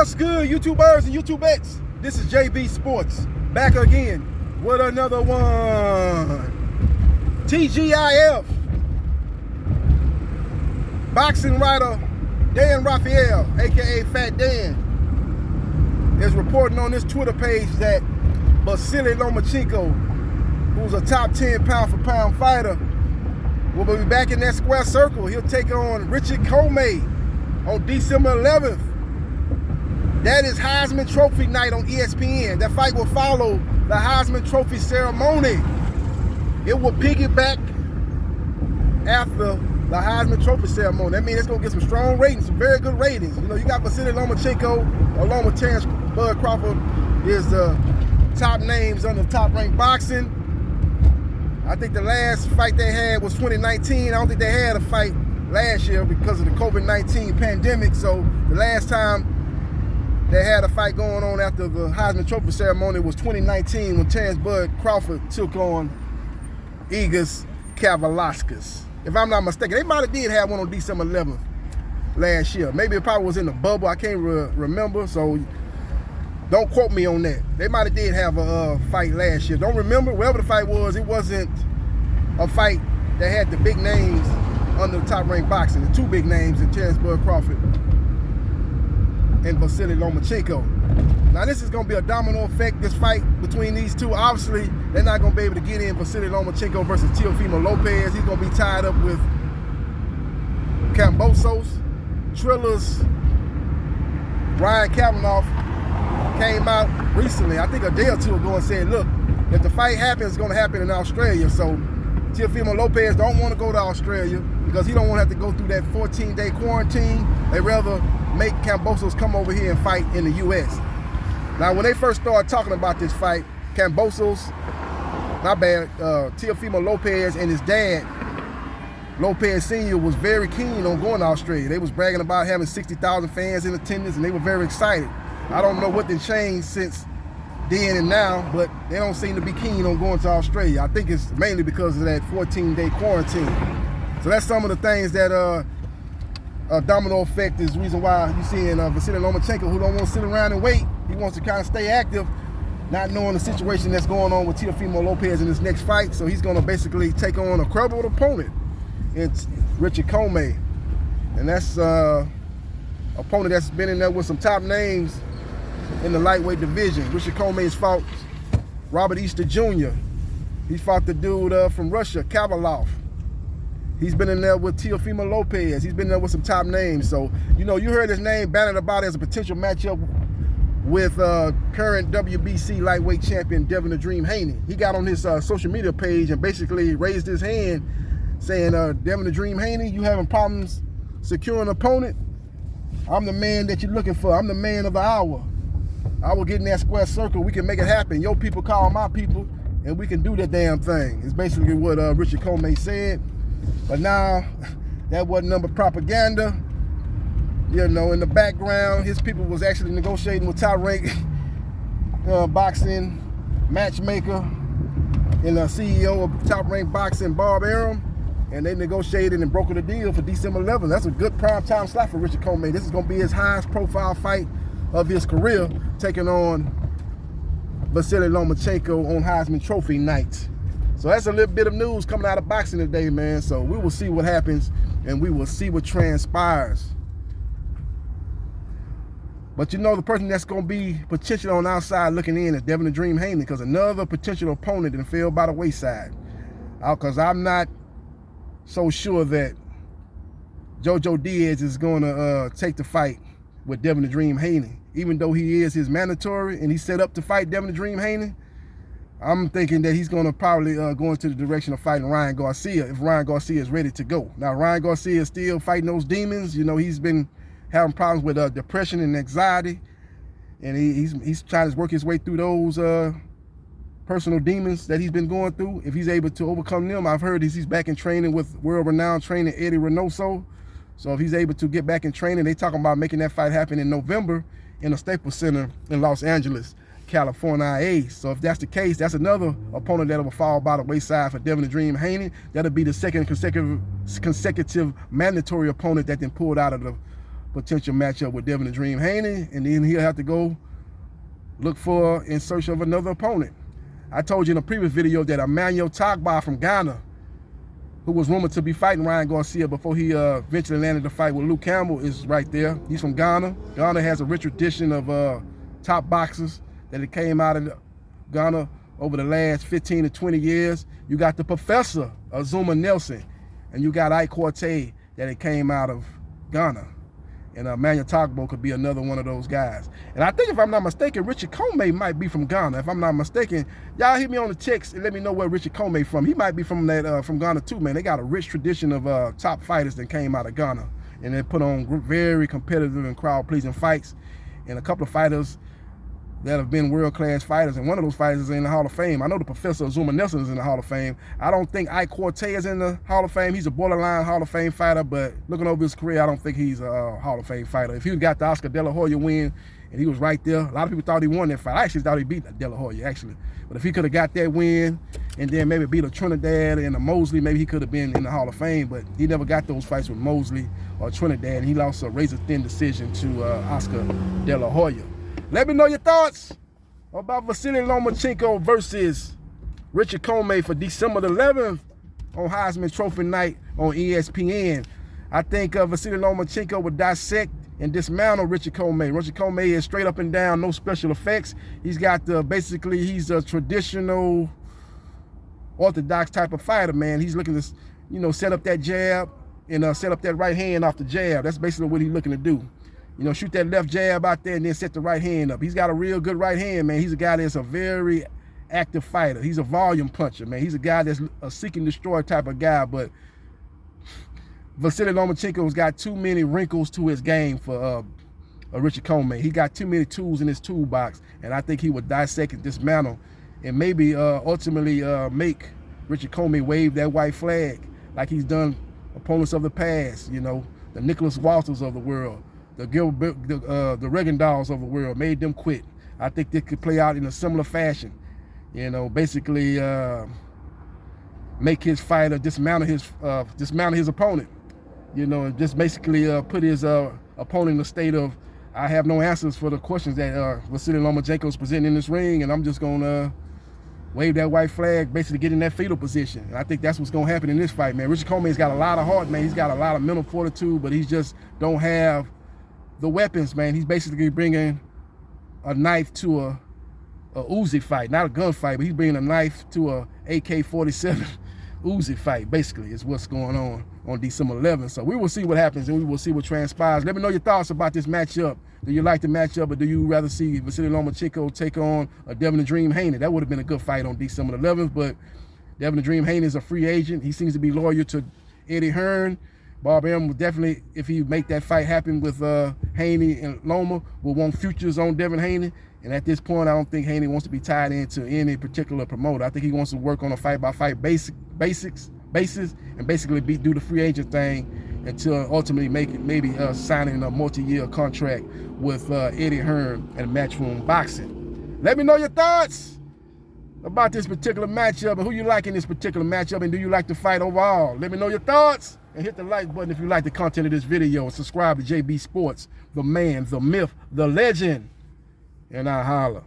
What's good, YouTubers and YouTubettes? This is JBsports, back again with another one. TGIF. Boxing writer Dan Vasyl, aka Fat Dan, is reporting on this Twitter page that Vasyl Lomachenko, who's a top 10 pound-for-pound fighter, will be back in that square circle. He'll take on Commey on December 11th. That is Heisman Trophy night on ESPN. That fight will follow the Heisman Trophy ceremony. It will piggyback after the Heisman Trophy ceremony. That means it's going to get some strong ratings, some very good ratings. You know, you got Vasyl Lomachenko, along with Terrence Bud Crawford, is the top names under top-ranked boxing. I think the last fight they had was 2019. I don't think they had a fight last year because of the COVID-19 pandemic. So the last time they had a fight going on after the Heisman Trophy ceremony was 2019 when Terrence Bud Crawford took on Igor Kavalauskas. If I'm not mistaken, they might have did have one on December 11th last year. Maybe it probably was in the bubble. I can't remember, so don't quote me on that. They might have did have a fight last year. Don't remember. Whatever the fight was, it wasn't a fight that had the big names under the top-ranked boxing. The two big names in Terrence Bud Crawford and Vasyl Lomachenko. Now this is going to be a domino effect, this fight between these two. Obviously, they're not going to be able to get in Vasyl Lomachenko versus Teofimo Lopez. He's going to be tied up with Kambosos. Trilla's Ryan Kavanaugh came out recently, I think a day or two ago, and said, look, if the fight happens, it's going to happen in Australia. So Teofimo Lopez don't want to go to Australia because he don't want to have to go through that 14-day quarantine. They rather make Kambosos come over here and fight in the U.S. Now, when they first started talking about this fight, Teofimo Lopez and his dad, Lopez Sr., was very keen on going to Australia. They was bragging about having 60,000 fans in attendance, and they were very excited. I don't know what they changed since then and now, but they don't seem to be keen on going to Australia. I think it's mainly because of that 14-day quarantine. So that's some of the things that domino effect is the reason why you're seeing Vasyl Lomachenko, who don't want to sit around and wait. He wants to kind of stay active, not knowing the situation that's going on with Teofimo Lopez in his next fight. So he's going to basically take on a credible opponent. It's Commey. And that's an opponent that's been in there with some top names in the lightweight division. Commey has fought Robert Easter Jr. He fought the dude from Russia, Kavalauskas. He's been in there with Teofimo Lopez. He's been there with some top names. So, you know, you heard his name bannered about as a potential matchup with current WBC lightweight champion Devin the Dream Haney. He got on his social media page and basically raised his hand saying, Devin the Dream Haney, you having problems securing an opponent? I'm the man that you're looking for. I'm the man of the hour. I will get in that square circle. We can make it happen. Your people call my people, and we can do that damn thing. It's basically what Commey said. But now, that wasn't number propaganda. You know, in the background, his people was actually negotiating with top-ranked boxing matchmaker and the CEO of top-ranked boxing, Bob Arum, and they negotiated and brokered a deal for December 11th. That's a good prime-time slot for Commey. This is going to be his highest-profile fight of his career, taking on Vasyl Lomachenko on Heisman Trophy night. So that's a little bit of news coming out of boxing today, man. So we will see what happens, and we will see what transpires. But you know, the person that's going to be potential on the outside looking in is Devin the Dream Haney, because another potential opponent that fell by the wayside. Because I'm not so sure that Jojo Diaz is going to take the fight with Devin the Dream Haney. Even though he is his mandatory and he's set up to fight Devin the Dream Haney, I'm thinking that he's going to probably go into the direction of fighting Ryan Garcia if Ryan Garcia is ready to go. Now, Ryan Garcia is still fighting those demons. You know, he's been having problems with depression and anxiety, and he's trying to work his way through those personal demons that he's been going through. If he's able to overcome them, I've heard he's back in training with world-renowned trainer Eddie Reynoso. So if he's able to get back in training, they talking about making that fight happen in November in the Staples Center in Los Angeles, California. So if that's the case, that's another opponent that will fall by the wayside for Devin the Dream Haney. That'll be the second consecutive mandatory opponent that then pulled out of the potential matchup with Devin the Dream Haney, and then he'll have to go look for in search of another opponent. I told you in a previous video that Emmanuel Tagba from Ghana, who was rumored to be fighting Ryan Garcia before he eventually landed the fight with Luke Campbell, is right there. He's from Ghana. Ghana has a rich tradition of top boxers that it came out of Ghana over the last 15 to 20 years. You got the Professor, Zuma Nelson, and you got Ike Corte that it came out of Ghana. And Emmanuel Tagba could be another one of those guys. And I think, if I'm not mistaken, Richard Commey might be from Ghana. If I'm not mistaken, y'all hit me on the text and let me know where Richard Commey from. He might be from that from Ghana too, man. They got a rich tradition of top fighters that came out of Ghana, and they put on very competitive and crowd-pleasing fights. And a couple of fighters that have been world-class fighters, and one of those fighters is in the Hall of Fame. I know the Professor Zuma Nelson is in the Hall of Fame. I don't think Ike Corte is in the Hall of Fame. He's a borderline Hall of Fame fighter, but looking over his career, I don't think he's a Hall of Fame fighter. If he got the Oscar De La Hoya win, and he was right there, a lot of people thought he won that fight. I actually thought he beat De La Hoya, actually. But if he could have got that win, and then maybe beat a Trinidad and a Mosley, maybe he could have been in the Hall of Fame, but he never got those fights with Mosley or Trinidad, and he lost a razor-thin decision to Oscar De La Hoya. Let me know your thoughts about Vasyl Lomachenko versus Richard Commey for December the 11th on Heisman Trophy night on ESPN. I think Vasyl Lomachenko would dissect and dismantle Richard Commey. Richard Commey is straight up and down, no special effects. He's got basically, he's a traditional orthodox type of fighter, man. He's looking to, you know, set up that jab and set up that right hand off the jab. That's basically what he's looking to do. You know, shoot that left jab out there and then set the right hand up. He's got a real good right hand, man. He's a guy that's a very active fighter. He's a volume puncher, man. He's a guy that's a seek and destroy type of guy, but Vasyl Lomachenko's got too many wrinkles to his game for Richard Commey. He got too many tools in his toolbox, and I think he would dissect and dismantle and maybe ultimately make Richard Commey wave that white flag like he's done opponents of the past, you know, the Nicholas Walters of the world, the Regendals of the world, made them quit. I think this could play out in a similar fashion, you know, basically make his fighter dismantle his opponent, you know, and just basically put his opponent in a state of, I have no answers for the questions that Vasyl Lomachenko is presenting in this ring, and I'm just gonna wave that white flag, basically get in that fetal position. And I think that's what's gonna happen in this fight, man. Richard Commey's got a lot of heart, man. He's got a lot of mental fortitude, but he just don't have the weapons, man. He's basically bringing a knife to a Uzi fight, not a gun fight, but he's bringing a knife to a AK-47 Uzi fight, basically, is what's going on December 11th. So we will see what happens, and we will see what transpires. Let me know your thoughts about this matchup. Do you like the matchup, or do you rather see Vasyl Lomachenko take on a Devin the Dream Haney? That would have been a good fight on December 11th, but Devin the Dream Haney is a free agent. He seems to be loyal to Eddie Hearn. Bob Arum will definitely, if he make that fight happen with Haney and Loma, will want futures on Devin Haney. And at this point, I don't think Haney wants to be tied into any particular promoter. I think he wants to work on a fight-by-fight basis and basically do the free agent thing until ultimately maybe signing a multi-year contract with Eddie Hearn and Matchroom Boxing. Let me know your thoughts about this particular matchup and who you like in this particular matchup, and do you like the fight overall? Let me know your thoughts, and hit the like button if you like the content of this video, and subscribe to JB Sports, the man, the myth, the legend, and I holla.